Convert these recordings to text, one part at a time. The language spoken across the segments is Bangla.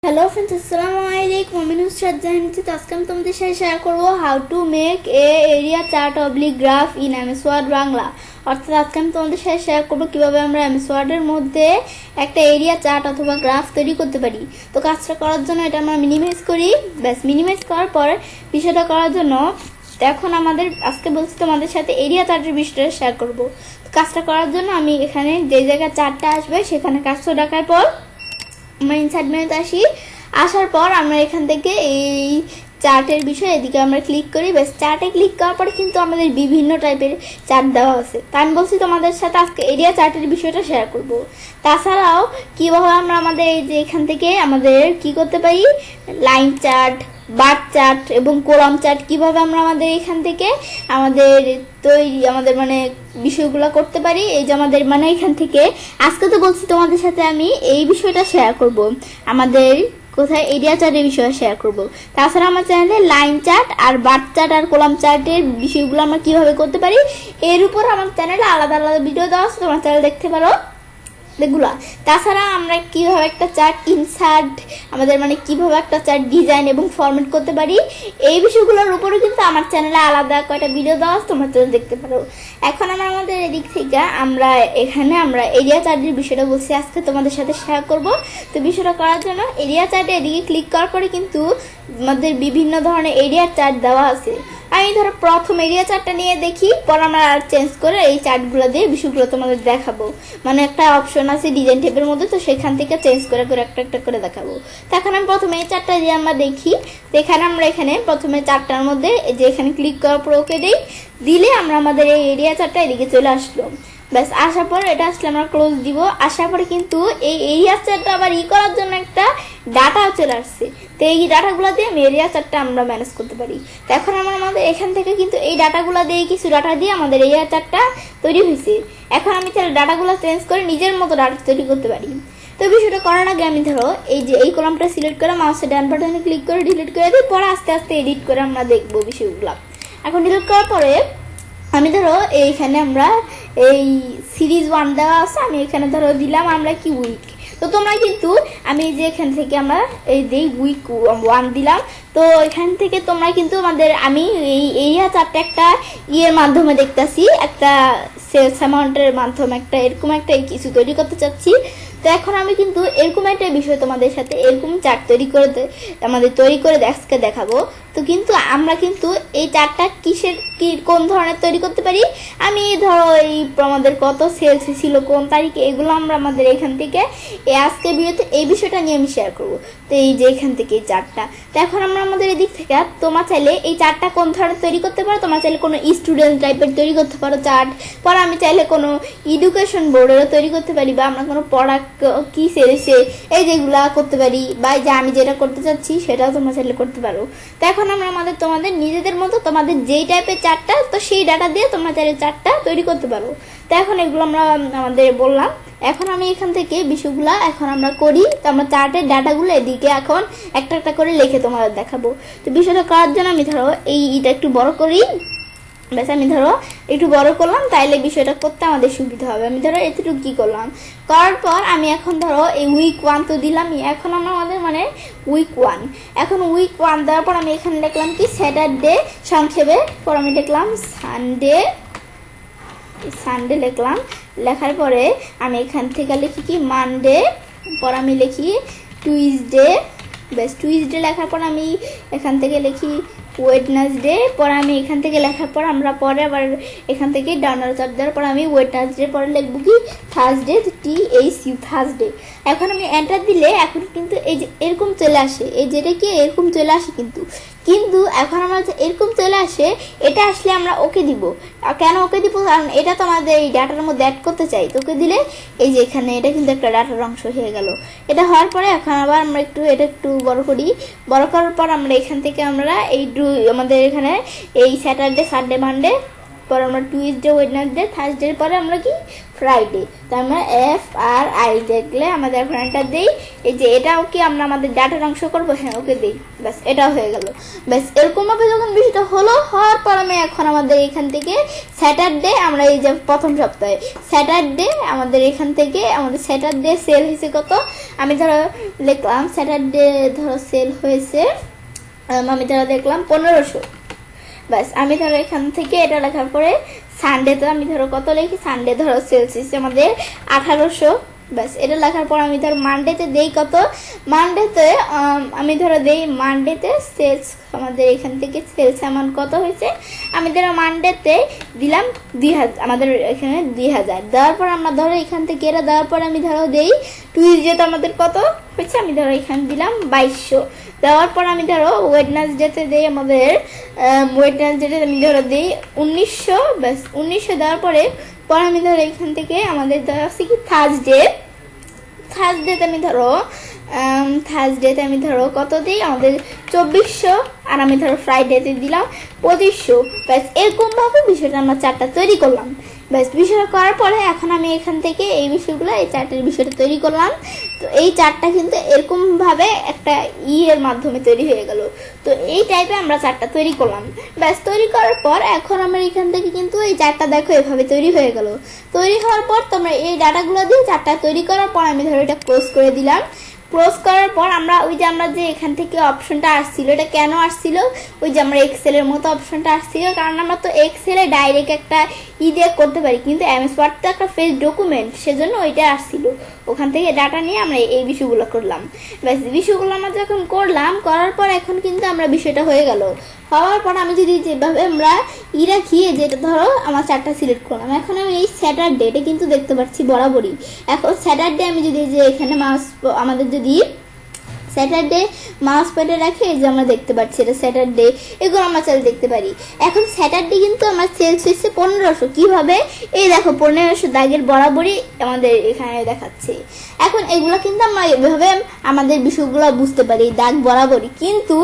हेलो फ्रेंड्स अस्सलाम वालेकुम আমি নুসরাত জাহান তো আজকে আমি তোমাদের সাথে শেয়ার করব how to make a area chart oblique graph in MS Word Bangla. অর্থাৎ আজকে আমি তোমাদের সাথে শেয়ার করব কিভাবে আমরা এমএস ওয়ার্ডের মধ্যে একটা এরিয়া চার্ট অথবা গ্রাফ তৈরি করতে পারি। তো কাজটা করার জন্য এটা আমরা মিনিমাইজ করি। ব্যাস মিনিমাইজ করার পর বিষয়টা করার জন্য এখন আমাদের আজকে বলছি তোমাদের সাথে এরিয়া চার্টের বিষয়টা শেয়ার করব। তো কাজটা করার জন্য আমি এখানে যে জায়গায় চার্টটা আসবে সেখানে কাজটা রাখার পর আমরা ইনসার্ট মেনুতে আসার পর আমরা এখান থেকে এই চার্টের বিষয়ে এদিকে আমরা ক্লিক করি। বেশ চার্টে ক্লিক করার পরে কিন্তু আমাদের বিভিন্ন টাইপের চার্ট দেওয়া আছে। তা আমি বলছি তোমাদের সাথে আজকে এরিয়া চার্টের বিষয়টা শেয়ার করব। তাছাড়াও কীভাবে আমরা আমাদের এই যে এখান থেকে আমাদের কি করতে পারি, লাইন চার্ট, বার চার্ট এবং কলাম চার্ট কিভাবে আমরা আমাদের এখান থেকে আমাদের আমাদের বিষয়গুলো করতে পারি। এই যে আমাদের এখান থেকে আজকে তো বলছি তোমাদের সাথে আমি এই বিষয়টা শেয়ার করব, আমাদের কোথায় এরিয়া চার্টের বিষয়ে শেয়ার করব। তাছাড়া আমার চ্যানেলে লাইন চার্ট আর বার চার্ট আর কলাম চার্টের বিষয়গুলো আমরা কিভাবে করতে পারি এর উপর আমার চ্যানেলে আলাদা আলাদা ভিডিও দেওয়া আছে, তোমার চ্যানেল দেখতে পারো এগুলা। তাছাড়া আমরা কিভাবে একটা চার্ট ইনসার্ট আমাদের কিভাবে একটা চার্ট ডিজাইন এবং ফরম্যাট করতে পারি এই বিষয়গুলোর উপরে কিন্তু আমার চ্যানেলে আলাদা কয়টা ভিডিও দেওয়া আছে, তোমরা চ্যানেল দেখতে পারো। এখন আমরা আমাদের এদিক থেকে আমরা এরিয়া চার্টের বিষয়টা বলছি আজকে তোমাদের সাথে শেয়ার করব। তো বিষয়টা করার জন্য এরিয়া চার্টে এদিকে ক্লিক করার পরে কিন্তু আমাদের বিভিন্ন ধরনের এরিয়া চার্ট দেওয়া আছে। আমি ধরো প্রথম এরিয়া চার্টটা নিয়ে দেখি, পর আমরা আর চেঞ্জ করে এই চার্টগুলো দিয়ে বিষয়গুলো তোমাদের দেখাবো। একটা অপশন আছে ডিজাইন টেপের মধ্যে, তো সেখান থেকে চেঞ্জ করে করে একটা একটা করে দেখাবো। তো এখন আমি প্রথমে এই চার্টটা দিয়ে আমরা দেখি। তো এখানে আমরা প্রথমে চার্টটার মধ্যে যে এখানে ক্লিক করার পর ওকে দিলে আমরা আমাদের এই এরিয়া চার্টটা এদিকে চলে আসলো। ব্যাস আসার পর এটা আসলে আমরা ক্লোজ দিব। আসার পরে কিন্তু এই এরিয়া চার্টটা আবার করার জন্য একটা ডাটা চলে আসছে। তো এই ডাটাগুলো দিয়ে আমি এরিয়া চার্টটা আমরা ম্যানেজ করতে পারি। তো এখন আমাদের এখান থেকে কিন্তু এই ডাটাগুলো দিয়ে কিছু ডাটা দিয়ে আমাদের এরিয়া চার্টটা তৈরি হয়েছে। এখন আমি তাহলে ডাটাগুলো চেঞ্জ করে নিজের মতো ডাটা তৈরি করতে পারি। তো বিষয়টা করার আগে আমি ধরো এই কলামটা সিলেক্ট করে মাউসের ডান বাটনে ক্লিক করে ডিলিট করে দিই, পরে আস্তে আস্তে এডিট করে আমরা দেখবো বিষয়গুলো। এখন ডিলিট করার পরে আমি ধরো এইখানে আমরা এই সিরিজ 1 দেওয়া আছে, আমি এখানে ধরো দিলাম আমরা কি উইক। তো তোমরা কিন্তু আমি যে এখান থেকে আমরা এই উইক 1 দিলাম। তো এখান থেকে তোমরা কিন্তু আমি এই এরিয়া চার্টটা একটা মাধ্যমে দেখতেছি, একটা সেলস অ্যামাউন্টের মাধ্যমে একটা এরকম একটা কিছু তৈরি করতে চাচ্ছি। তো এখন আমি কিন্তু এরকম একটা বিষয় তোমাদের সাথে এরকম চার্ট তৈরি করে আজকে দেখাবো। তো কিন্তু আমরা কিন্তু এই চার্টটা কোন ধরনের তৈরি করতে পারি, আমি ধরো আমাদের কত সেলস ছিল কোন তারিখে, এগুলো আমরা আমাদের এখান থেকে আজকে ভিডিওতে এই বিষয়টা নিয়ে আমি শেয়ার করবো। তো এই যে এখান থেকে এই চার্টটা, তো এখন আমরা আমাদের এদিক থেকে তোমার চাইলে এই চার্টটা কোন ধরনের তৈরি করতে পারো, তোমার চাইলে কোনো স্টুডেন্ট টাইপের তৈরি করতে পারো চার্ট, পরে আমি চাইলে কোনো এডুকেশন বোর্ডেরও তৈরি করতে পারি, বা আমরা কোনো পড়া কি সেরেছে এই যেগুলা করতে পারি, বা যে আমি যেটা করতে চাচ্ছি সেটাও তোমরা চাইলে করতে পারো। তো এখন আমরা তোমাদের নিজেদের মতো তোমাদের যেই টাইপের চার্টটা, তো সেই ডাটা দিয়ে তোমরা চাইলে চার্টটা তৈরি করতে পারো। তো এখন এগুলো আমরা আমাদের বললাম। এখন আমি এখান থেকে বিষয়গুলা এখন আমরা করি। তো আমরা চার্টের ডাটাগুলো এদিকে এখন একটা একটা করে লিখে তোমাদের দেখাবো। তো বিষয়টা করার জন্য আমি ধরো এটা একটু বড় করি। ব্যাস আমি ধরো একটু বড় করলাম, তাইলে বিষয়টা করতে আমাদের সুবিধা হবে। আমি ধরো এতটুকু কি করলাম, করার পর আমি এখন ধরো এই উইক 1 তো দিলাম। এখন আমাদের উইক 1, এখন উইক 1 দেওয়ার পর আমি এখানে লিখলাম কি স্যাটারডে সংক্ষেপে, পর আমি লিখলাম সানডে লিখলাম। লেখার পরে আমি এখান থেকে লিখি কি মানডে, পর আমি লিখি টুইসডে। ব্যাস টুইসডে লেখার পর আমি এখান থেকে লিখি ওয়েডনেসডে, পর আমি এখান থেকে লেখার পর আমরা পরে আবার এখান থেকে ডাউনার চার্ট দেওয়ার পর আমি ওয়েডনেসডে পরে লিখবো কি থার্সডে, THU থার্সডে। এখন আমি এন্টার দিলে এখন কিন্তু এই যে এরকম চলে আসে, এই যেটা কি এরকম চলে আসে কিন্তু এখন আমার এরকম চলে আসে, এটা আসলে আমরা ওকে দিব। কেন ওকে দিব, কারণ এটা তো আমাদের এই ডাটার মধ্যে অ্যাড করতে চাই। তো ওকে দিলে এই যে এখানে এটা কিন্তু একটা ডাটার অংশ হয়ে গেল। এটা হওয়ার পরে এখন আবার আমরা এটা একটু বড় করি। বড় করার পর আমরা এখান থেকে আমরা আমাদের এখানে এই স্যাটারডে, সানডে, মানডে, পর আমরা টুইসডে, ওয়েডনেসডে, থার্সডে, পরে আমরা কি ফ্রাইডে। তো আমরা FRI দেখলে আমাদের এখন এটা দিই, এই যে এটাও কি আমরা আমাদের ডাটার অংশ করবো, হ্যাঁ ওকে দিই, ব্যাস এটাও হয়ে গেল। ব্যাস এরকম ভাবে যখন বিষয়টা হওয়ার পর আমি এখন আমাদের এখান থেকে স্যাটারডে, আমরা এই যে প্রথম সপ্তাহে স্যাটারডে আমাদের এখান থেকে আমাদের স্যাটারডে সেল হয়েছে কত, আমি ধরো লিখলাম স্যাটারডে ধরো সেল হয়েছে, আমি ধরো দেখলাম 1500। ব্যাস আমি ধরো এখান থেকে এটা লেখার পরে সানডেতে আমি ধরো কত লিখি, সানডে ধরো সেলস হচ্ছে আমাদের 1800। ব্যাস এটা লেখার পর আমি ধরো মানডেতে দেই কত, মানডেতে আমি ধরো দেই মানডেতে সেলস আমাদের এখান থেকে সেলস অ্যামাউন্ট কত হয়েছে, আমি ধরো মানডেতে দিলাম 2000, আমাদের এখানে 2000 দেওয়ার পর আমরা ধরো এখান থেকে এটা দেওয়ার পর আমি ধরো দেই টুইসডেতে আমাদের কত হয়েছে, আমি ধরো এখানে দিলাম 2200 দেওয়ার পর আমি ধরো ওয়েডনেসডেতে দেই আমাদের ওয়েডনেসডেতে আমি ধরো দিই 1900। ব্যাস 1900 দেওয়ার পরে আমি ধরো এখান থেকে আমাদের দেওয়া আছে কি থার্সডেতে আমি ধরো কত দিই, আমাদের 2400, আর আমি ধরো ফ্রাইডেতে দিলাম 2500। ব্যাস এরকম ভাবে বিষয়টা আমরা চারটা তৈরি করলাম। ব্যাস বিষয়টা করার পরে এখন আমি এখান থেকে এই বিষয়গুলো এই চারটের বিষয়টা তৈরি করলাম। তো এই চারটা কিন্তু এরকম ভাবে একটা এর মাধ্যমে তৈরি হয়ে গেল। তো এই টাইপে আমরা চারটা তৈরি করলাম। ব্যাস তৈরি করার পর এখন আমরা এখান থেকে কিন্তু এই চারটা দেখো এভাবে তৈরি হয়ে গেল। তৈরি হওয়ার পর তোমরা এই ডাটাগুলো দিয়ে চারটা তৈরি করার পর আমি ধরো এটা ক্লোজ করে দিলাম। ক্লোজ করার পর আমরা ওই যে আমরা যে এখান থেকে অপশনটা আসছিল, এটা কেন আসছিল, ওই যে আমরা এক্সেলের মতো অপশনটা আসছিল, কারণ আমরা তো এক্সেলে ডাইরেক্ট একটা দিয়ে করতে পারি, কিন্তু MS ওয়ার্ড তো একটা ফেস ডকুমেন্ট, সেজন্য ওইটা আসছিল। ওখান থেকে ডাটা নিয়ে আমরা এই বিষয়গুলো করলাম। ব্যাস বিষয়গুলো আমরা যখন করার পর এখন কিন্তু আমরা বিষয়টা হয়ে গেল। হওয়ার পর আমি যদি যেভাবে আমরা রাখি, যেটা ধরো আমার চারটা সিলেক্ট করলাম, এখন আমি এই স্যাটারডে এটা কিন্তু দেখতে পাচ্ছি বরাবরই। এখন স্যাটারডে আমি যদি যে এখানে আমাদের যদি স্যাটারডে মাউস পয়েন্টে রাখি, এই যে আমরা দেখতে পাচ্ছি এটা স্যাটারডে, এগুলো আমরা চাইলে দেখতে পারি। এখন স্যাটারডে কিন্তু আমার সেলস হয়েছে 1500। কিভাবে, এই দেখো 1500 দাগের বরাবরই আমাদের এখানে দেখাচ্ছে। এখন এগুলো কিন্তু আমরা এভাবে আমাদের বিষয়গুলো বুঝতে পারি দাগ বরাবরই, কিন্তু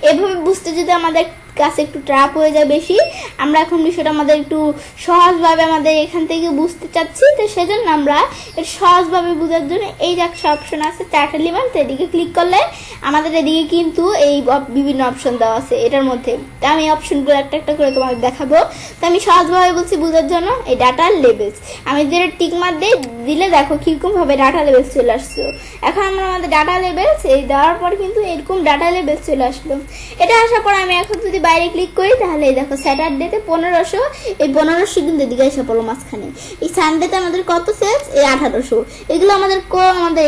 এভাবে বুঝতে যদি আমাদের কাছে একটু ট্রাপ হয়ে যায় বেশি, আমরা এখন বিষয়টা আমাদের একটু সহজভাবে আমাদের এখান থেকে বুঝতে চাচ্ছি। তো সেজন্য আমরা সহজভাবে বোঝার জন্য এই যে একটা অপশন আছে চার্ট এলিমেন্ট, এদিকে ক্লিক করলে আমাদের এদিকে কিন্তু এই বিভিন্ন অপশন দেওয়া আছে এটার মধ্যে। তো আমি অপশনগুলো একটা একটা করে তোমাদের দেখাবো। তো আমি সহজভাবে বলছি বোঝার জন্য, এই ডাটা লেবেলস আমি যেটা টিকমার্ক দিলে দেখো কিরকম ভাবে ডাটা লেবেলস চলে আসছে। এখন আমরা আমাদের ডাটা লেবেলস এই দেওয়ার পর কিন্তু এরকম ডাটা লেবেলস চলে আসলো। এটা আসার পর আমি এখন যদি বাইরে ক্লিক করি, তাহলে এই দেখো স্যাটারডেতে 1500, এই 1500 কিন্তু এদিকে এসে পড়লো মাঝখানে। এই সানডেতে আমাদের কত সেলস, এই 1800। এগুলো আমাদের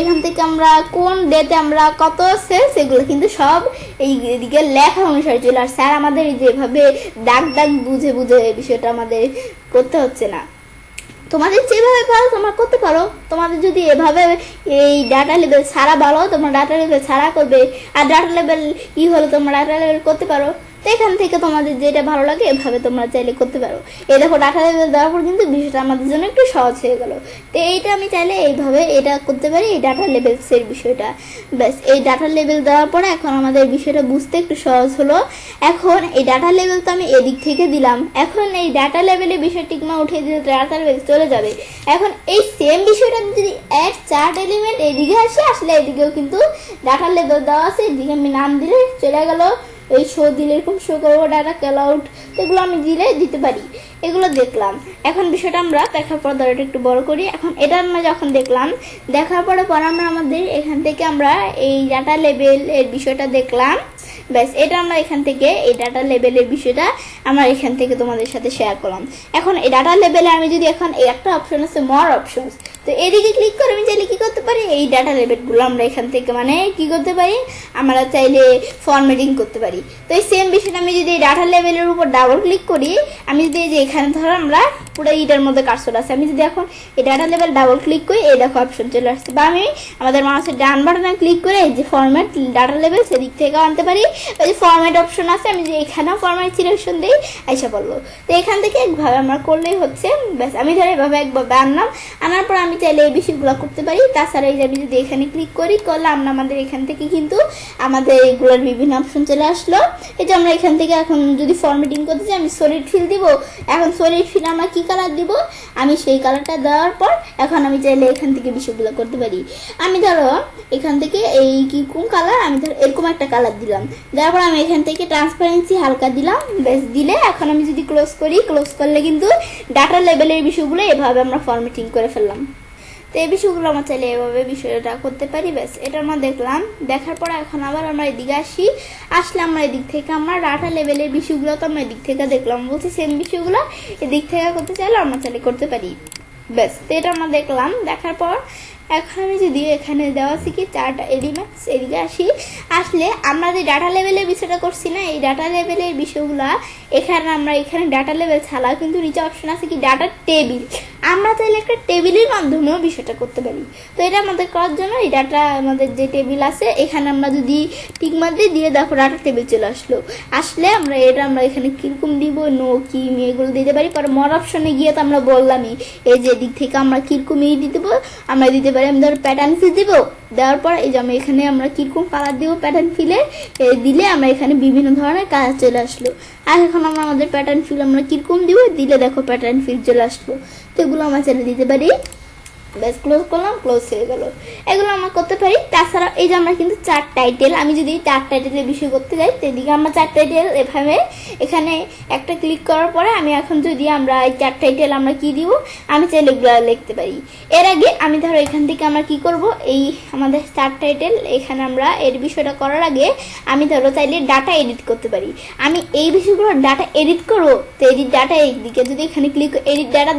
এখান থেকে আমরা কোন ডেতে আমরা কত সেলস, এগুলো কিন্তু সব এই দিকে লেখা অনুসারে চলে আসছে। আর আমাদের যেভাবে দাগ বুঝে এই বিষয়টা আমাদের করতে হচ্ছে না। তোমাদের যেভাবে পারো তোমরা করতে পারো। তোমাদের যদি এভাবে এই ডাটা লেভেল ছাড়া ভালো, তোমরা ডাটা লেভেল ছাড়া করবে, আর ডাটা লেভেল হলো তোমরা ডাটা লেভেল করতে পারো। তো এখান থেকে তোমাদের যেটা ভালো লাগে এভাবে তোমরা চাইলে করতে পারো। এই দেখো ডাটা লেভেল দেওয়ার পর কিন্তু বিষয়টা আমাদের জন্য একটু সহজ হয়ে গেল। তো এইটা আমি চাইলে এইভাবে এটা করতে পারি, এই ডাটা লেভেলসের বিষয়টা। ব্যাস এই ডাটা লেভেল দেওয়ার পরে এখন আমাদের বিষয়টা বুঝতে একটু সহজ হলো। এখন এই ডাটা লেভেল তো আমি এদিক থেকে দিলাম, এখন এই ডাটা লেভেলের বিষয় টিকমা উঠিয়ে দিলে ডাটা লেভেল চলে যাবে। এখন এই সেম বিষয়টা যদি অ্যাড চার্ট এলিমেন্ট এদিকে আসলে এদিকেও কিন্তু ডাটা লেভেল দেওয়া আছে, এদিকে আমি নাম দিলে চলে গেল। এই শো দিলে এরকম শো করবো ডাটা কল আউট, এগুলো আমি দিতে পারি। এগুলো দেখলাম। এখন বিষয়টা আমরা দেখার পর ধরো একটু বড় করি। এখন এটা আমরা যখন দেখার পরে আমরা আমাদের এখান থেকে আমরা এই ডাটা লেভেল এর বিষয়টা দেখলাম। ব্যাস এটা আমরা এখান থেকে এই ডাটা লেভেলের বিষয়টা আমরা এখান থেকে তোমাদের সাথে শেয়ার করলাম। এখন এই ডাটা লেভেলে আমি যদি এখন এই একটা অপশন আছে মোর অপশনস, তো এদিকে ক্লিক করে আমি চাইলে কি করতে পারি, এই ডাটা লেভেলগুলো আমরা এখান থেকে মানে কি করতে পারি, আমরা চাইলে ফরম্যাটিং করতে পারি। তো এই সেম বিষয়টা আমি যদি এই ডাটা লেভেলের উপর ডাবল ক্লিক করি, আমি যদি এই যে এখানে ধরো আমরা পুরো এইটার মধ্যে কার্সর আছে, আমি যদি এখন এই ডাটা লেভেল ডাবল ক্লিক করি, এই দেখো অপশন চলে আসছে। বা আমি আমাদের মাউসের ডান বাটনে ক্লিক করে এই যে ফরম্যাট ডাটা লেভেল সেদিক থেকেও আনতে পারি, ওই যে ফরম্যাট অপশন আছে, আমি যে এখানেও ফরম্যাট সিলেকশন দিই আইসা বলবো। তো এখান থেকে একভাবে আমরা করলেই হচ্ছে। ব্যাস আমি ধরো এভাবে একভাবে আনার পর আমি চাইলে এই বিষয়গুলো করতে পারি। তাছাড়া এই যে আমি যদি এখানে ক্লিক করি করলে আমাদের এখান থেকে কিন্তু আমাদের এগুলোর বিভিন্ন অপশন চলে আসলো। এই যে আমরা এখান থেকে এখন যদি ফরম্যাটিং করতে চাই আমি সলিড ফিল দিব। এখন সলিড ফিল আমরা কি কালার দিব, আমি সেই কালারটা দেওয়ার পর এখন আমি চাইলে এখান থেকে বিষয়গুলো করতে পারি। আমি ধরো এখান থেকে এই কিরকম কালার, আমি ধরো এরকম একটা কালার দিলাম, দেওয়ার পর আমি এখান থেকে ট্রান্সপারেন্সি হালকা দিলাম। বেশ দিলে এখন আমি যদি ক্লোজ করি, ক্লোজ করলে কিন্তু ডাটা লেভেলের বিষয়গুলো এভাবে আমরা ফরম্যাটিং করে ফেললাম। তো এই বিষয়গুলো আমরা চাইলে এভাবে বিষয়টা করতে পারি। ব্যাস এটা আমরা দেখলাম, দেখার পর এখন আবার আমরা এদিকে আসলে আমরা এদিক থেকে আমরা ডাটা লেভেলের বিষয়গুলো তো আমরা এদিক থেকে দেখলাম, বলছি সেম বিষয়গুলো এদিক থেকে করতে চাইলে আমরা চাইলে করতে পারি। ব্যাস তো এটা আমরা দেখলাম, দেখার পর এখন আমি যদি এখানে দেওয়া আছে কি চারটা এলিমেন্টস, এদিকে আসলে আমরা যে ডাটা লেভেলের বিষয়টা করছি না, এই ডাটা লেভেলের বিষয়গুলা এখানে আমরা এখানে ডাটা লেভেল ছাড়া কিন্তু নিচে অপশন আছে কি ডাটা টেবিল, আমরা চাইলে একটা টেবিলের মাধ্যমেও বিষয়টা করতে পারি। তো এটা আমাদের করার জন্য এই ডাটা আমাদের যে টেবিল আছে এখানে আমরা যদি টিক মারতে দিয়ে দেখো ডাটা টেবিল চলে আসলে আমরা এখানে কিরকম দিব, নো কি এগুলো দিতে পারি। পরে মর অপশনে গিয়ে তো আমরা বললামই এই যে দিক থেকে আমরা কিরকম দিতে পারবো, আমরা দিতে পারি আমি ধরো প্যাটার্ন ফিল দিব, দেওয়ার পর এই যে আমি এখানে আমরা কিরকম কালার দিব প্যাটার্ন ফিলে দিলে আমরা এখানে বিভিন্ন ধরনের কালার চলে আসলো। আর এখন আমরা আমাদের প্যাটার্ন ফিল আমরা কিরকম দিব দিলে দেখো প্যাটার্ন ফিল চলে আসলো। তো এগুলো আমরা ছেড়ে দিতে পারি। ব্যাস ক্লোজ করলাম, ক্লোজ হয়ে গেল। এগুলো আমরা করতে পারি। তাছাড়া এই যে আমরা কিন্তু চার টাইটেল, আমি যদি চার টাইটেলের বিষয় করতে যাই সেদিকে আমরা চার টাইটেল এভাবে এখানে একটা ক্লিক করার পরে আমি এখন যদি আমরা এই চার টাইটেল আমরা কি দিব, আমি চাইলে এগুলো লিখতে পারি। এর আগে আমি ধরো এখান থেকে আমরা কি করব, এই আমাদের চার টাইটেল এখানে আমরা এর বিষয়টা করার আগে আমি ধরো চাইলে ডাটা এডিট করতে পারি। আমি এই বিষয়গুলো ডাটা এডিট করবো, তো এডিট ডাটা এইদিকে যদি এখানে ক্লিক এডিট ডাটা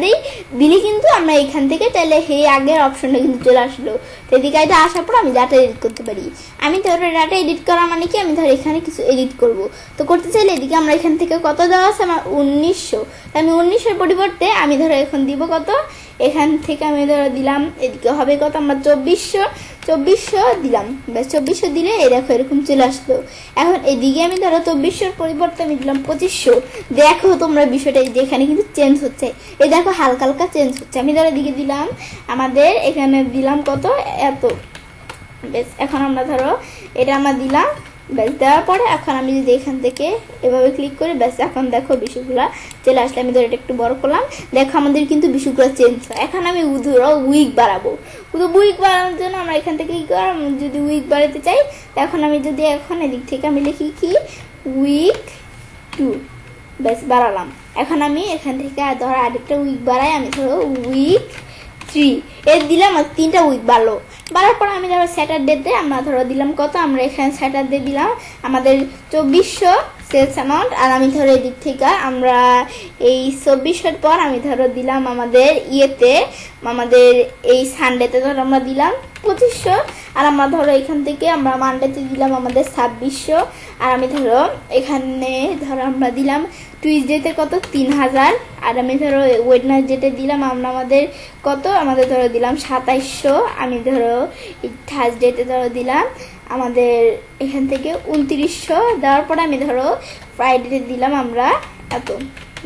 দিলে কিন্তু আমরা এখান থেকে চাইলে এই আগের অপশনটা কিন্তু চলে আসলো। তো এদিকে এটা আসার পর আমি ডাটা এডিট করতে পারি। আমি ধরো ডাটা এডিট করা মানে কি, আমি ধরো এখানে কিছু এডিট করব, তো করতে চাইলে এদিকে আমরা এখান থেকে কত দেওয়া আছে আমার 1900, আমি 1900 পরিবর্তে আমি ধরো এখন দিব কত, এখান থেকে আমি ধরো দিলাম এদিকে হবে কত আমরা 2400 দিলাম। ব্যাস 2400 দিলে এই দেখো এরকম চলে আসলো। এখন এদিকে আমি ধরো 2400 পরিবর্তে আমি দিলাম 2500। দেখো তোমরা বিষয়টা যেখানে কিন্তু চেঞ্জ হচ্ছে, এই দেখো হালকা হালকা চেঞ্জ হচ্ছে। আমি ধরো এদিকে দিলাম আমাদের এখানে দিলাম কত এত। বেশ এখন আমরা ধরো এটা আমরা দিলাম, ব্যাস দেওয়ার পরে এখন আমি যদি এখান থেকে এভাবে ক্লিক করি, ব্যাস এখন দেখো বিষয়গুলো চলে আসলে। আমি ধরো এটা একটু বড় করলাম, দেখো আমাদের কিন্তু বিষয়গুলো চেঞ্জ হয়। এখন আমি ধরো উইক বাড়াবো, উইক বাড়ানোর জন্য আমরা এখান থেকে কি করার, যদি উইক বাড়াতে চাই এখন আমি যদি এখন এদিক থেকে আমি লিখি কি উইক 2, ব্যাস বাড়ালাম। এখন আমি এখান থেকে ধরো আরেকটা উইক বাড়াই, আমি ধরো উইক 3 এর দিলাম, আর 3টা উইক বাড়ার পর আমি ধরো স্যাটারডেতে আমরা ধরো দিলাম কত, আমরা এখানে স্যাটারডে দিলাম আমাদের 2400 সেলস অ্যামাউন্ট। আর আমি ধরো এদিক থেকে আমরা এই 2400 পর আমি ধরো দিলাম আমাদের আমাদের এই সানডেতে ধরো আমরা দিলাম 2500। আর আমরা ধরো এখান থেকে আমরা মানডেতে দিলাম আমাদের 2600। আর আমি ধরো এখানে ধরো আমরা দিলাম টুইসডেতে কত 3000। আর আমি ধরো ওয়েডনেসডেতে দিলাম আমরা আমাদের কত, আমাদের ধরো দিলাম 2700। আমি ধরো থার্সডেতে ধরো দিলাম আমাদের এখান থেকে 2900। দেওয়ার পরে আমি ধরো ফ্রাইডেতে দিলাম আমরা এত।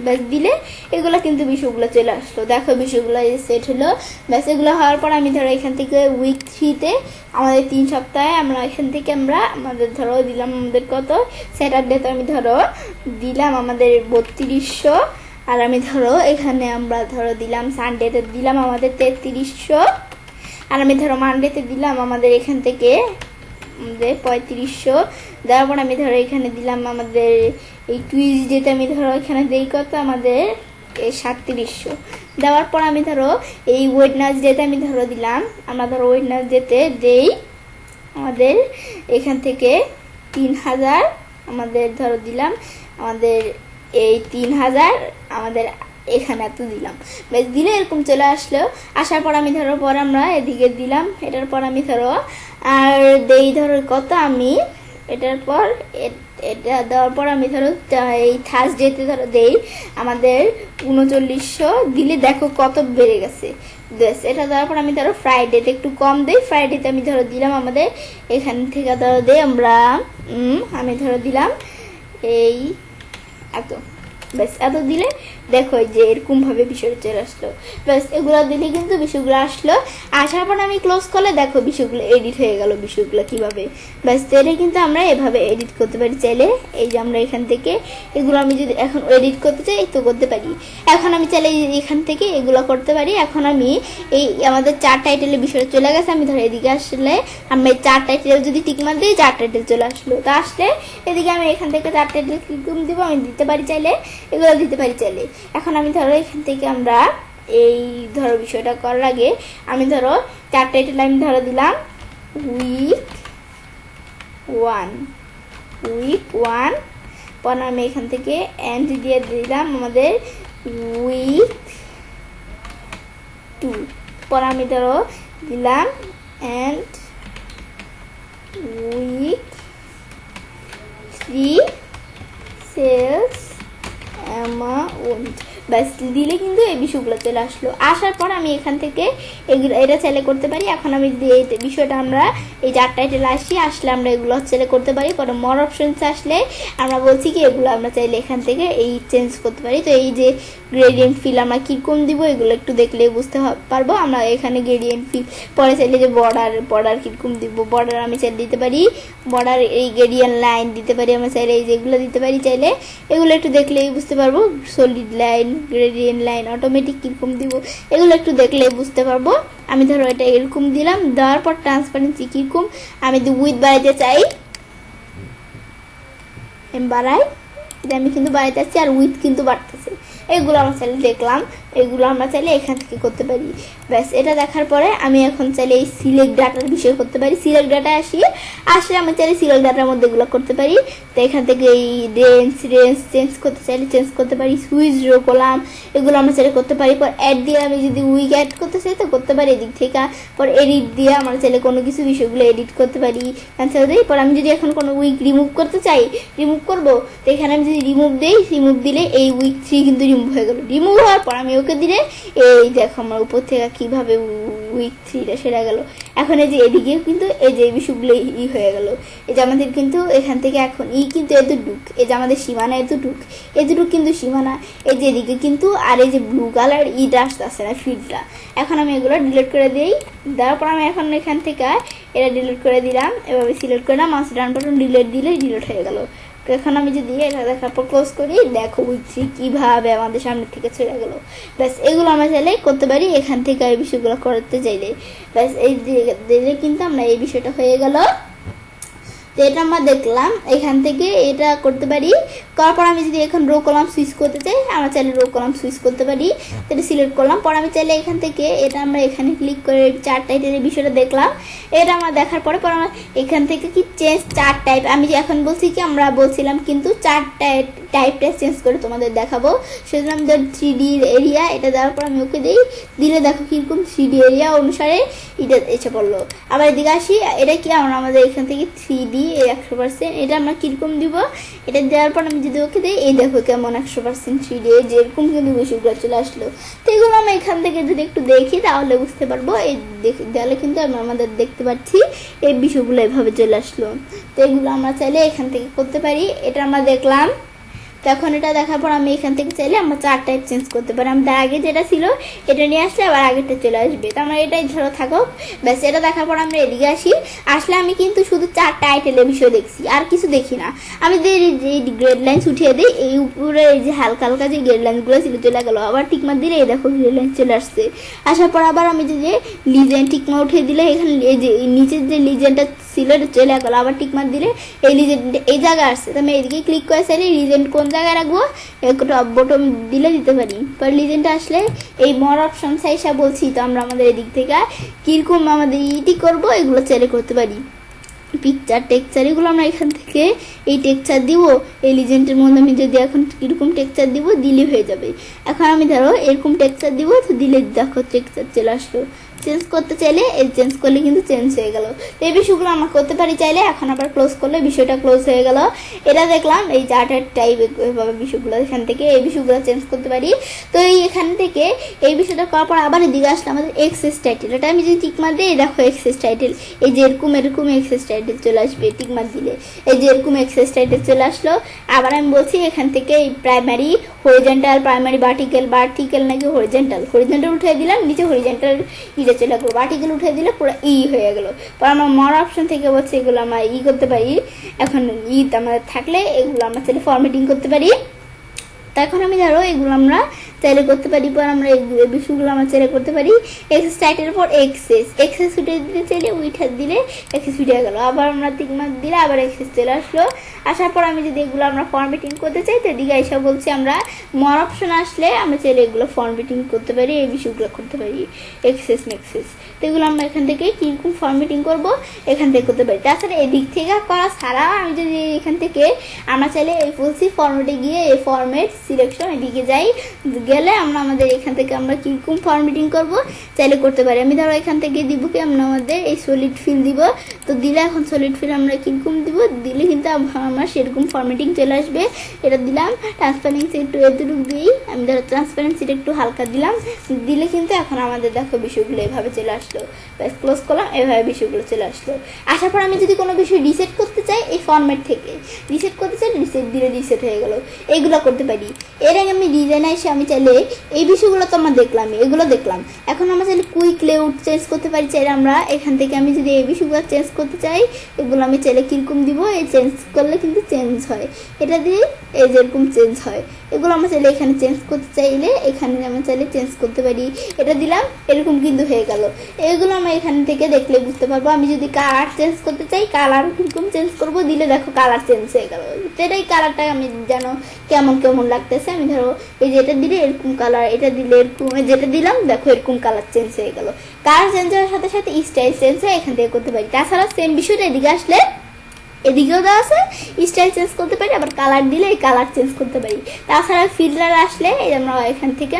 ব্যাস দিলে এগুলো কিন্তু বিষয়গুলো চলে আসলো। দেখো বিষয়গুলো সেট হলো। ব্যাস এগুলো হওয়ার পর আমি ধরো এখান থেকে উইক 3তে আমাদের 3 সপ্তাহে আমরা এখান থেকে আমরা আমাদের ধরো দিলাম আমাদের কত, স্যাটারডেতে আমি ধরো দিলাম আমাদের 3200। আর আমি ধরো এখানে আমরা ধরো দিলাম সানডেতে দিলাম আমাদের 3300। আর আমি ধরো মানডেতে দিলাম আমাদের এখান থেকে আমাদের 3500। দেওয়ার পর আমি ধরো এখানে দিলাম আমাদের এই টুইসডেতে আমি ধরো এখানে দেই কত আমাদের 3700। দেওয়ার পর আমি ধরো এই ওয়েডনেসডেতে আমি ধরো দিলাম, আমরা ধরো ওয়েডনেসডেতে দেই আমাদের এখান থেকে 3000। আমাদের ধরো দিলাম আমাদের এই 3000 আমাদের এখানে এত দিলাম। বেশ দিলে এরকম চলে আসলো। আসার পর আমি ধরো পর আমরা এদিকে দিলাম, এটার পর আমি ধরো আর দেই ধরো কত, আমি এটার পর এটা দেওয়ার পর আমি ধরো এই থার্সডেতে ধরো দেই আমাদের 3900। দিলে দেখো কত বেড়ে গেছে। বেশ এটা দেওয়ার পর আমি ধরো ফ্রাইডেতে একটু কম দিই, ফ্রাইডেতে আমি ধরো দিলাম আমাদের এখান থেকে ধরো দেই আমরা আমি ধরো দিলাম এই এত, ব্যাস এত দিলে দেখো যে এরকম ভাবে বিষয়টা চলে আসলো। ব্যাস এগুলো দিলে কিন্তু বিষয়গুলো আসলো। আসার পর আমি ক্লোজ করলে দেখো বিষয়গুলো এডিট হয়ে গেল, বিষয়গুলো কিভাবে। ব্যাস এটা কিন্তু আমরা এভাবে এডিট করতে পারি চাইলে। এই যে আমরা এখান থেকে এগুলো আমি যদি এখন এডিট করতে চাই তো করতে পারি। এখন আমি চাইলে এখান থেকে এগুলো করতে পারি। এখন আমি এই আমাদের 4 টাইটেলের বিষয়টা চলে গেছে। আমি ধরো এদিকে আসলে আমি 4 টাইটেল যদি টিক মার দিই 4 টাইটেল চলে আসলো। তো আসলে এদিকে আমি এখান থেকে 4 টাইটেল ক্লিক দিব, আমি দিতে পারি চাইলে, এগুলো দিতে পারি চাইলে। এখন আমি ধরো এখান থেকে আমরা এই ধরো বিষয়টা করার আগে আমি ধরো 4 টাইটেল আমি ধরো দিলাম উইক 1 পর আমি এখান থেকে এন্ড দিয়ে দিলাম আমাদের উইক 2 পর আমি ধরো দিলাম এন্ড উইক 3 সেলস অ্যামাউন্ট। ব্যাস দিলে কিন্তু এই বিষয়গুলো চলে আসলো। আসার পর আমি এখান থেকে এগুলো এটা চাইলে করতে পারি। এখন আমি এই বিষয়টা আমরা এই 4 টাইটেল আসলে আমরা এগুলো চাইলে করতে পারি। পরে মোর অপশনস আসলে আমরা বলছি কি এগুলো আমরা চাইলে এখান থেকে এই চেঞ্জ করতে পারি। তো এই যে গ্রেডিয়েন্ট ফিল আমরা কীরকম দিব এগুলো একটু দেখলে বুঝতে পারবো। আমরা এখানে গ্রেডিয়েন্ট ফিল পরে চাইলে যে বর্ডার কীরকম দিব, বর্ডার আমি চাইলে দিতে পারি, বর্ডার এই গ্রেডিয়েন্ট লাইন দিতে পারি আমরা চাইলে, এই যেগুলো দিতে পারি চাইলে এগুলো একটু দেখলেই বুঝতে পারবো। Solid line, gradient line, automatic কীরকম দিব এগুলো একটু দেখলে বুঝতে পারবো। আমি ধরো এটা এরকম দিলাম, দেওয়ার পর ট্রান্সপারেন্সি কীরকম আমি যদি উইথ বাড়াইতে চাই আমি বাড়াই, এটা আমি কিন্তু বাড়াইতে চাচ্ছি আর উইথ কিন্তু বাড়তেছে। এগুলো আমরা চাইলে দেখলাম, এগুলো আমরা চাইলে এখান থেকে করতে পারি। ব্যাস এটা দেখার পরে আমি এখন চাইলে এই সিলেক্ট ডাটার বিষয় করতে পারি। সিলেক্ট ডাটা আসলে আমি চাইলে সিলেক্ট ডাটার মধ্যে এগুলো করতে পারি। তো এখান থেকে এই রেঞ্জ চেঞ্জ করতে চাইলে চেঞ্জ করতে পারি, সুইচ রো কলাম এগুলো আমরা চাইলে করতে পারি। পর অ্যাড দিয়ে আমি যদি উইক অ্যাড করতে চাই তো করতে পারি এদিক থেকে। পর এডিট দিয়ে আমরা চাইলে কোনো কিছু বিষয়গুলো এডিট করতে পারি ক্যান্সেল দিই। পর আমি যদি এখন কোনো উইক রিমুভ করতে চাই রিমুভ করবো, তো এখানে আমি যদি রিমুভ দিই, রিমুভ দিলে এই উইক 3 কিন্তু রিমুভ হয়ে গেল। রিমুভ হওয়ার পর আমি ওকে দিলে এই দেখো আমার উপর থেকে কিভাবে উইক 3টা সেরা গেল। এখন এই যে এদিকে কিন্তু এই যে বিষয়গুলো হয়ে গেল। এই যে আমাদের কিন্তু এখান থেকে এখন কিন্তু এতটুক, এই যে আমাদের সীমানা এতটুক কিন্তু সীমানা। এই যে এদিকে কিন্তু আর এই যে ব্লু কালার ইটা আসতেছে না ফিল্ডটা। এখন আমি এগুলো ডিলিট করে দিই। দেওয়ার পর আমি এখন এখান থেকে এটা ডিলিট করে দিলাম, এভাবে সিলেক্ট করে মাউস ডান বাটন ডিলিট দিলেই ডিলিট হয়ে গেল। তো এখন আমি যদি এটা দেখার পর ক্লোজ করি দেখো উইক 3 কীভাবে আমাদের সামনে থেকে চলে গেল। ব্যাস এগুলো আমরা চাইলে করতে পারি এখান থেকে এই বিষয়গুলো করতে চাইলে। ব্যাস এই দিলে কিন্তু আমরা এই বিষয়টা হয়ে গেল। তো এটা আমরা দেখলাম এখান থেকে এটা করতে পারি। করার পর আমি যদি এখন রো কলাম সুইচ করতে চাই আমরা চাইলে রো কলাম সুইচ করতে পারি। এটা সিলেক্ট করলাম, পর আমি চাইলে এখান থেকে এটা আমরা এখানে ক্লিক করে 4 টাইপের বিষয়টা দেখলাম। এটা আমরা দেখার পরে আমরা এখান থেকে কি চেঞ্জ 4 টাইপ আমি যে এখন বলছি কি আমরা বলছিলাম কিন্তু 4 টাইপটা চেঞ্জ করে তোমাদের দেখাবো। সেজন্য আমি ধর 3D এরিয়া এটা দেওয়ার পর আমি ওকে দিলে দেখো কীরকম 3D এরিয়া অনুসারে এটা এসে পড়লো। আবার এদিকে আসি, এটা কি আমাদের এখান থেকে 3D 100% এটা আমরা কীরকম দিব, এটা দেওয়ার পর আমি যদি ওকে দিই এই দেখো কেমন 100% 3D যেরকম কিন্তু বিষয়গুলো চলে আসলো। তো এগুলো আমরা এখান থেকে যদি একটু দেখি তাহলে বুঝতে পারবো। এই দেওয়ালে কিন্তু আমরা আমাদের দেখতে পাচ্ছি এই বিষয়গুলো এভাবে চলে আসলো। তো এগুলো আমরা চাইলে এখান থেকে করতে পারি। এটা আমরা দেখলাম। তো এখন এটা দেখার পর আমি এখান থেকে চাইলে আমরা 4 টাইপ চেঞ্জ করতে পারি। আমাদের আগে যেটা ছিল এটা নিয়ে আসলে আবার আগেরটা চলে আসবে। তো আমরা এটাই ধরো থাকুক। ব্যাস এটা দেখার পর আমরা এদিকে আসলে আমি কিন্তু শুধু 4 টাইটেলের বিষয় দেখছি আর কিছু দেখি না। আমি যে এই গ্রেড লাইন্স উঠিয়ে দিই, এই উপরে এই যে হালকা হালকা যে গ্রেড লাইনসগুলো ছিল চলে গেলো। আবার টিকমার দিলে এই দেখো গ্রেড লাইন চলে আসছে। আসার পর আবার আমি যে লিজেন্ড টিকমা উঠিয়ে দিলে এখানে এই যে নিচের যে লিজেন্ডটা ছিল এটা চলে গেলো। আবার টিকমার দিলে এই লিজেন্ড এই জায়গায় আসছে। তো আমি এদিকে ক্লিক করে চাইলে লিজেন্ড কোন জায়গায় রাখবো টপ বটম দিলে দিতে পারি। পর লিজেন্ডটা আসলে এই মোর অপশন সাইসা বলছি তো আমরা আমাদের এদিক থেকে কীরকম আমাদের ইটি করবো এগুলো চাইলে করতে পারি। পিকচার টেক্সচার এগুলো আমরা এখান থেকে এই টেক্সচার দিব, এই লিজেন্ডের মধ্যে আমি যদি এখন কীরকম টেক্সচার দিব দিলে হয়ে যাবে। এখন আমি ধরো এরকম টেক্সচার দিব তো দিলে দেখো টেক্সচার চলে আসলো। চেঞ্জ করতে চাইলে এই চেঞ্জ করলে কিন্তু চেঞ্জ হয়ে গেল। এই বিষয়গুলো আমরা করতে পারি চাইলে। এখন আবার ক্লোজ করলে বিষয়টা ক্লোজ হয়ে গেল। এটা দেখলাম এই 4টা টাইপ এভাবে বিষয়গুলো এখান থেকে এই বিষয়গুলো চেঞ্জ করতে পারি। তো এই এখান থেকে এই বিষয়টা করার পর আবার এদিকে আসলে আমাদের এক্সেস টাইটেল। এটা আমি যদি টিক মার দিই দেখো এক্সেস টাইটেল এই যে এরকম এক্সেস টাইটেল টাইটেল চলে আসবে টিক মার্ক দিলে। এই যে এরকম এক্সেস টাইটেল চলে আসলো। আবার আমি বলছি এখান থেকে এই প্রাইমারি হরিজন্টাল, প্রাইমারি ভার্টিক্যাল নাকি হরিজন্টাল উঠিয়ে দিলাম, নিচে হরিজন্টাল ইটা চলে গেলো, ভার্টিক্যাল উঠিয়ে দিলে পুরো ই হয়ে গেলো। পর আমরা মর অপশন থেকে বলছি এগুলো আমরা করতে পারি। এখন আমাদের থাকলে এগুলো আমরা চাইলে ফরম্যাটিং করতে পারি। তা এখন আমি ধরো এগুলো আমরা চাইলে করতে পারি, পর আমরা এই বিষয়গুলো আমরা চাইলে করতে পারি। এক্সেস টাইটেলের পর এক্সেস উঠে দিতে চাইলে উঠে দিলে এক্সেস উঠে গেলো। আবার আমরা টিক মার্ক দিলে আবার এক্সেস চলে আসলো। আসার পর আমি যদি এগুলো আমরা ফরম্যাটিং করতে চাই তো এদিকে এসে বলছি আমরা মর অপশন আসলে আমরা চাইলে এগুলো ফরম্যাটিং করতে পারি, এই বিষয়গুলো করতে পারি এক্সেস মেক্সেস। তো এগুলো আমরা এখান থেকে কীরকম ফরম্যাটিং করবো এখান থেকে করতে পারি। তাছাড়া এদিক থেকে করা ছাড়া আমি যদি এখান থেকে আমরা চাইলে এই বলছি ফরম্যাটে গিয়ে এই ফরম্যাট সিলেকশন এদিকে যাই, গেলে আমরা আমাদের এখান থেকে আমরা কীরকম ফরম্যাটিং করব চাইলে করতে পারি। আমি ধরো এখান থেকে দিব কি আমরা আমাদের এই সলিড ফিল দিব, তো দিলে এখন সলিড ফিল আমরা কীরকম দিব, দিলে কিন্তু আমার সেরকম ফরম্যাটিং চলে আসবে। এটা দিলাম, ট্রান্সপারেন্সি একটু এতটুকু দিই, আমি ধরো ট্রান্সপারেন্সিটা একটু হালকা দিলাম, দিলে কিন্তু এখন আমাদের দেখো বিষয়গুলো এভাবে চলে আসলো। ক্লোজ করলাম, এভাবে বিষয়গুলো চলে আসলো। আসার পর আমি যদি কোনো বিষয় রিসেট করতে চাই এই ফরম্যাট থেকে রিসেট করতে চাই, রিসেট দিলে রিসেট হয়ে গেল, এইগুলো করতে পারি। এর আগে আমি ডিজাইনে এসে আমি চাইলে এই বিষয়গুলো তো আমরা দেখলাম, এগুলো দেখলাম। এখন আমরা চাইলে কুইক লেআউট চেঞ্জ করতে পারি। চাইলে আমরা এখান থেকে আমি যদি এই বিষয়গুলো চেঞ্জ করতে চাই এগুলো আমি চাইলে কীরকম দিব, এই চেঞ্জ করলে কিন্তু চেঞ্জ হয়, এটা দিয়ে এই যেরকম চেঞ্জ হয়। এগুলো আমরা চাইলে এখানে চেঞ্জ করতে চাইলে এখানে আমরা চাইলে চেঞ্জ করতে পারি, এটা দিলাম, এরকম কিন্তু হয়ে গেল। এগুলো আমরা এখান থেকে দেখলে বুঝতে পারবো। আমি যদি কালার চেঞ্জ করতে চাই কালার কীরকম চেঞ্জ করব, দিলে দেখো কালার চেঞ্জ হয়ে গেল। এটাই কালারটা আমি যেন কেমন কেমন লাগতেছে। আমি ধরো এই যে এটা দিলে এরকম কালার, এটা দিলে এরকম, যেটা দিলাম দেখো এরকম কালার চেঞ্জ হয়ে গেল। কালার চেঞ্জ হওয়ার সাথে সাথে স্টাইল চেঞ্জ হয়, এখান থেকে করতে পারি। তাছাড়া সেম বিষয়টা এদিকে আসলে এদিকেও দেওয়া আছে, স্টাইল চেঞ্জ করতে পারি, আবার কালার দিলে এই কালার চেঞ্জ করতে পারি। তাছাড়া ফিল্টার আসলে আমরা এখান থেকে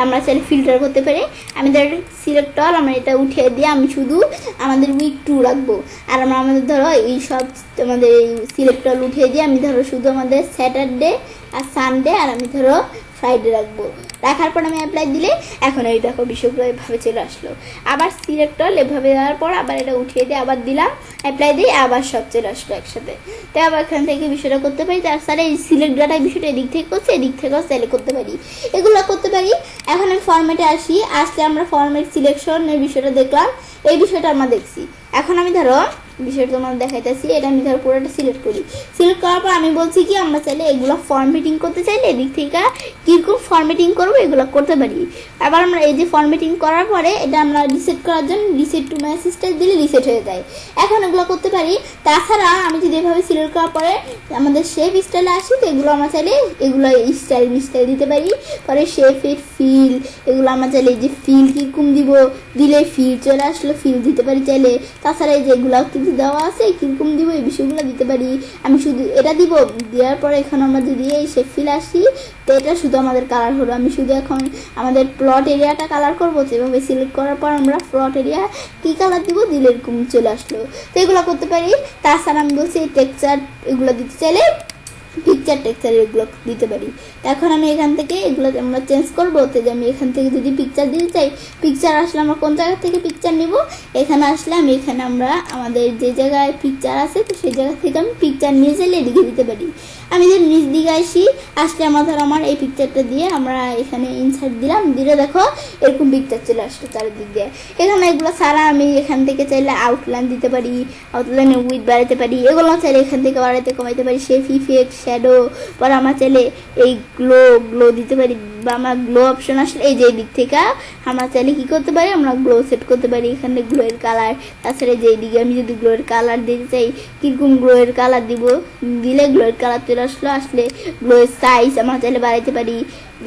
আমরা চাইলে ফিল্টার করতে পারি। আমি ধরো সিলেক্ট অল, আমরা এটা উঠিয়ে দিয়ে আমি শুধু আমাদের উইক 2 রাখবো। আর আমরা আমাদের ধরো এই সব আমাদের এই সিলেক্ট অল উঠিয়ে দিয়ে আমি ধরো শুধু আমাদের স্যাটারডে আর সানডে আর আমি ধরো ফ্রাইডে রাখবো। রাখার পর আমি অ্যাপ্লাই দিলে এখন এই দেখো বিষয়গুলো এভাবে চলে আসলো। আবার সিলেক্ট অল এভাবে দেওয়ার পর আবার এটা উঠিয়ে দিয়ে আবার দিলাম, অ্যাপ্লাই দিয়ে আবার সব চলে আসলো একসাথে। তো আবার এখান থেকে বিষয়টা করতে পারি। তাছাড়া এই সিলেক্ট ডাটা বিষয়টা এদিক থেকে করছে, এদিক থেকেও চাইলে করতে পারি, এগুলো করতে পারি। এখন আমি ফরম্যাটে আসলে আমরা ফরম্যাট সিলেকশনের বিষয়টা দেখলাম, এই বিষয়টা আমরা দেখছি। এখন আমি ধরো বিষয়টা তোমাদের দেখাইতেছি, এটা আমি ধরো পুরোটা সিলেক্ট করি। সিলেক্ট করার পর আমি বলছি কি আমরা চাইলে এগুলো ফরম্যাটিং করতে চাইলে এদিক থেকে কীরকম ফরম্যাটিং করবো এগুলো করতে পারি। আবার আমরা এই যে ফরম্যাটিং করার পরে এটা আমরা রিসেট করার জন্য রিসেট টু মাই সিস্টেম দিলে রিসেট হয়ে যায়, এখন এগুলো করতে পারি। তাছাড়া আমি যদি এভাবে সিলেক্ট করার পরে আমাদের শেপ স্টাইলে আসি তো এগুলো আমরা চাইলে এগুলো স্টাইল দিতে পারি। পরে শেপের ফিল এগুলো আমরা চাইলে এই যে ফিল কীরকম দিব, দিলে ফিল চলে আসলো, ফিল দিতে পারি চাইলে। তাছাড়া এই যেগুলো কিন্তু দেওয়া আছে কীরকম দিব এই বিষয়গুলো দিতে পারি। আমি শুধু এটা দিব, দেওয়ার পরে এখন আমরা যদি এই শেপ ফিল আসি তো এটা শুধু আমাদের কালার হলো। আমি শুধু এখন আমাদের প্লট এরিয়াটা কালার করবো, যেভাবে সিলেক্ট করার পর আমরা প্লট এরিয়া কী কালার দিব, দিলে এরকম চলে আসলো। তো এগুলো করতে পারি। তাছাড়া আমি বলছি এই টেক্সচার এগুলো দিতে চাইলে পিকচার টেক্সচার এগুলো দিতে পারি। এখন আমি এখান থেকে এগুলো আমরা চেঞ্জ করবো, তো যে আমি এখান থেকে যদি পিকচার দিতে চাই, পিকচার আসলে আমরা কোন জায়গা থেকে পিকচার নিব, এখানে আসলে আমি এখানে আমরা আমাদের যে জায়গায় পিকচার আছে তো সেই জায়গা থেকে আমি পিকচার নিয়ে চাইলে এদিকে দিতে পারি। আমি যে নিচ দিকে আসলে আমার ধরো আমার এই পিকচারটা দিয়ে আমরা এখানে ইনসার্ট দিলাম, দিলে দেখো এরকম পিকচার চলে আসলো চারিদিক দিয়ে। এখানে এগুলো ছাড়া আমি এখান থেকে চাইলে আউটলাইন দিতে পারি, আউটলাইনে উইথ বাড়াতে পারি, এগুলো চাইলে এখান থেকে বাড়াতে কমাইতে পারি। শেপ ইফেক্ট শ্যাডো পর আমরা চাইলে এই গ্লো দিতে পারি, বা আমরা গ্লো অপশন আসলে এই যে দিক থেকে আমরা চাইলে কী করতে পারি, আমরা গ্লো সেট করতে পারি। এখানে গ্লোয়ের কালার, তাছাড়া যে দিকে আমি যদি গ্লোয়ের কালার দিতে চাই কীরকম গ্লোয়ের কালার দিব, দিলে গ্লোয়ের কালার চলে আসলে গ্লোয়ের সাইজ আমরা চাইলে বাড়াইতে পারি।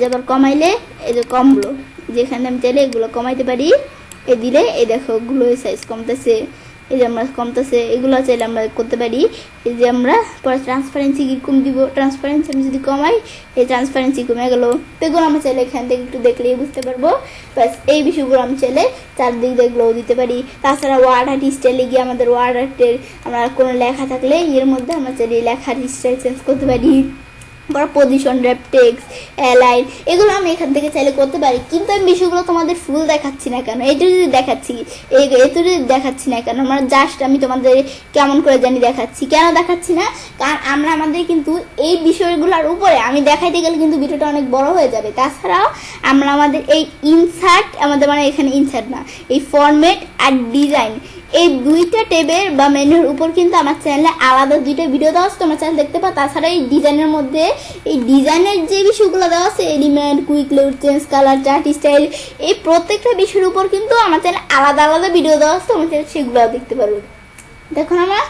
যেবার কমাইলে এই যে কম গ্লো, যেখানে আমি চাইলে এগুলো কমাইতে পারি, এ দিলে এই দেখো গ্লোয়ের সাইজ কমতেছে, এই যে আমরা কমতেছে, এগুলো চাইলে আমরা করতে পারি। এই যে আমরা পরে ট্রান্সপারেন্সি কীরকম দিব, ট্রান্সপারেন্সি আমি যদি কমাই এই ট্রান্সপারেন্সি কমে গেলো। তো এগুলো আমরা চাইলে এখান থেকে একটু দেখলেই বুঝতে পারবো। ব্যাস এই বিষয়গুলো আমি চাইলে চারদিক দিয়ে গ্লো দিতে পারি। তাছাড়া ওয়ার্ড আর্ট স্টাইলে গিয়ে আমাদের ওয়ার্ড আর্টের আমরা কোনো লেখা থাকলে এর মধ্যে আমরা চাইলে লেখার স্টাইল চেঞ্জ করতে পারি। পর পজিশন, টেক্সট, অ্যালাইন, এগুলো আমি এখান থেকে চাইলে করতে পারি। কিন্তু আমি বিষয়গুলো তোমাদের ফুল দেখাচ্ছি না কেন, এটা যদি দেখাচ্ছি, এটা যদি দেখাচ্ছি না কেন, আমরা জাস্ট আমি তোমাদের কেমন করে জানি দেখাচ্ছি। কেন দেখাচ্ছি না, কারণ আমরা আমাদের কিন্তু এই বিষয়গুলোর উপরে আমি দেখাইতে গেলে কিন্তু ভিডিওটা অনেক বড় হয়ে যাবে। তাছাড়াও আমরা আমাদের এই ইনসার্ট, আমাদের মানে এখানে ইনসার্ট না, এই ফরম্যাট আর ডিজাইন, এই দুইটা ট্যাবের বা মেনুর উপর কিন্তু আমার চ্যানেলে আলাদা দুইটা ভিডিও দেওয়া আছে, তোমার চ্যানেল দেখতে পাও। তাছাড়া এই ডিজাইনের মধ্যে এই ডিজাইনের যে বিষয়গুলো দেওয়া আছে, element, quick load, change colour, chart style, এই প্রত্যেকটা বিষয়ের উপর কিন্তু আমার চ্যানেলে আলাদা আলাদা ভিডিও দেওয়া আছে, তোমার চ্যানেল সেগুলো দেখতে পারো। দেখুন আমরা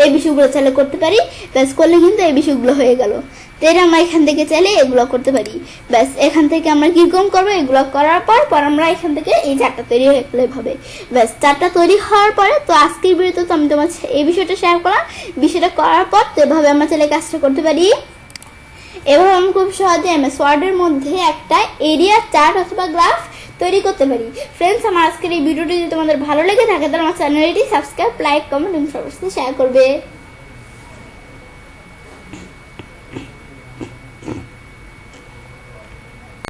এই বিষয়গুলো চাইলে করতে পারি, ব্যাস করলে কিন্তু এই বিষয়গুলো হয়ে গেল। তো এটা আমরা এখান থেকে চাইলে এগুলো করতে পারি। ব্যাস এখান থেকে আমরা কিরকম করবো, এগুলো করার পর আমরা এখান থেকে এই চারটা তৈরি হয়ে গেলে হবে। ব্যাস চারটা তৈরি হওয়ার পরে তো আজকের ভিডিওতে তো আমি তোমার এই বিষয়টা শেয়ার করলাম। বিষয়টা করার পর তো এভাবে আমরা চাইলে কাজটা করতে পারি। এবার আমি খুব সহজে এমএস ওয়ার্ডের মধ্যে একটা এরিয়া চার্ট অথবা গ্রাফ তৈরি করতে পারি। ফ্রেন্ডস, আমার আজকের এই ভিডিওটি যদি তোমাদের ভালো লেগে থাকে তাহলে আমার চ্যানেলটি সাবস্ক্রাইব, লাইক, কমেন্ট এবং সবার সাথে শেয়ার করবে।